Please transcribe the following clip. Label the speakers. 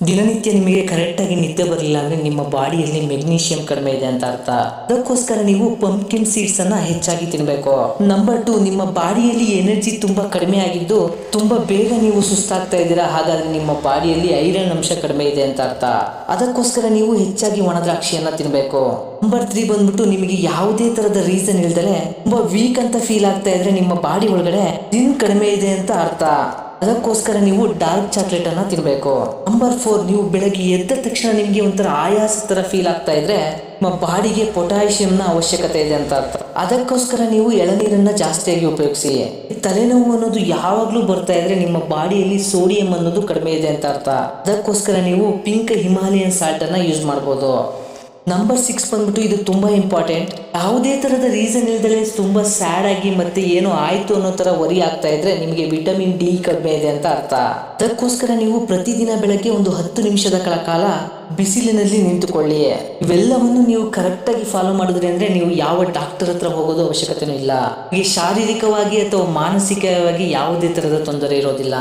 Speaker 1: ದಿನನಿತ್ಯ ನಿಮಗೆ ಕರೆಕ್ಟಾಗಿ ನಿದ್ದೆ ಬರಲಿಲ್ಲ ಅಂದರೆ ನಿಮ್ಮ ಬಾಡಿಯಲ್ಲಿ ಮೆಗ್ನೀಷಿಯಂ ಕಡಿಮೆ ಇದೆ ಅಂತ ಅರ್ಥ. ಅದಕ್ಕೋಸ್ಕರ ನೀವು ಪಂಪ್ಕಿನ್ ಸೀಡ್ಸ್ ಅನ್ನ ಹೆಚ್ಚಾಗಿ ತಿನ್ನಬೇಕು. ನಂಬರ್ 2, ನಿಮ್ಮ ಬಾಡಿಯಲ್ಲಿ ಎನರ್ಜಿ ತುಂಬಾ ಕಡಿಮೆ ಆಗಿದ್ದು ತುಂಬಾ ಬೇಗ ನೀವು ಸುಸ್ತಾಗ್ತಾ ಇದ್ದೀರಾ, ಹಾಗಾದ್ರೆ ನಿಮ್ಮ ಬಾಡಿಯಲ್ಲಿ ಐರನ್ ಅಂಶ ಕಡಿಮೆ ಇದೆ ಅಂತ ಅರ್ಥ. ಅದಕ್ಕೋಸ್ಕರ ನೀವು ಹೆಚ್ಚಾಗಿ ಒಣ ದ್ರಾಕ್ಷಿಯನ್ನ ತಿನ್ನಬೇಕು. ನಂಬರ್ 3 ಬಂದ್ಬಿಟ್ಟು ನಿಮಗೆ ಯಾವುದೇ ತರದ ರೀಸನ್ ಇಲ್ದಲೆ ತುಂಬಾ ವೀಕ್ ಅಂತ ಫೀಲ್ ಆಗ್ತಾ ಇದ್ರೆ ನಿಮ್ಮ ಬಾಡಿ ಒಳಗಡೆ ಜಿನ್ ಕಡಿಮೆ ಇದೆ ಅಂತ ಅರ್ಥ. ಅದಕ್ಕೋಸ್ಕರ ನೀವು ಡಾರ್ಕ್ ಚಾಕ್ಲೇಟ್ ಅನ್ನ ತಿನ್ಬೇಕು. ನಂಬರ್ 4, ನೀವು ಬೆಳಗ್ಗೆ ಎದ್ದ ತಕ್ಷಣ ನಿಮ್ಗೆ ಒಂಥರ ಆಯಾಸ ತರ ಫೀಲ್ ಆಗ್ತಾ ಇದ್ರೆ ನಿಮ್ಮ ಬಾಡಿಗೆ ಪೊಟ್ಯಾಷಿಯಂನ ಅವಶ್ಯಕತೆ ಇದೆ ಅಂತ ಅರ್ಥ. ಅದಕ್ಕೋಸ್ಕರ ನೀವು ಎಳನೀರನ್ನ ಜಾಸ್ತಿಯಾಗಿ ಉಪಯೋಗಿಸಿ. ತಲೆನೋವು ಅನ್ನೋದು ಯಾವಾಗ್ಲೂ ಬರ್ತಾ ಇದ್ರೆ ನಿಮ್ಮ ಬಾಡಿಯಲ್ಲಿ ಸೋಡಿಯಂ ಅನ್ನೋದು ಕಡಿಮೆ ಇದೆ ಅಂತ ಅರ್ಥ. ಅದಕ್ಕೋಸ್ಕರ ನೀವು ಪಿಂಕ್ ಹಿಮಾಲಯನ್ ಸಾಲ್ಟ್ ಅನ್ನ ಯೂಸ್ ಮಾಡ್ಬೋದು. ನಂಬರ್ 6 ಬಂದ್ಬಿಟ್ಟು ಇದು ತುಂಬಾ ಇಂಪಾರ್ಟೆಂಟ್. ಯಾವುದೇ ತರದ ರೀಸನ್ ಇಲ್ದಲೆ ತುಂಬಾ ಸ್ಯಾಡ್ ಆಗಿ ಮತ್ತೆ ಏನೋ ಆಯ್ತು ಅನ್ನೋ ತರ ವರಿ ಆಗ್ತಾ ಇದ್ರೆ ನಿಮಗೆ ವಿಟಮಿನ್ ಡಿ ಕಡಿಮೆ ಇದೆ ಅಂತ ಅರ್ಥ. ಅದಕ್ಕೋಸ್ಕರ ನೀವು ಪ್ರತಿದಿನ ಬೆಳಗ್ಗೆ ಒಂದು 10 ನಿಮಿಷದ ಕಾಲ ಬಿಸಿಲಿನಲ್ಲಿ ನಿಂತುಕೊಳ್ಳಿ. ಇವೆಲ್ಲವನ್ನು ನೀವು ಕರೆಕ್ಟ್ ಆಗಿ ಫಾಲೋ ಮಾಡಿದ್ರಿ ಅಂದ್ರೆ ನೀವು ಯಾವ ಡಾಕ್ಟರ್ ಹತ್ರ ಹೋಗೋದು ಅವಶ್ಯಕತೆನೂ ಇಲ್ಲ. ಶಾರೀರಿಕವಾಗಿ ಅಥವಾ ಮಾನಸಿಕವಾಗಿ ಯಾವುದೇ ತರದ ತೊಂದರೆ ಇರೋದಿಲ್ಲ.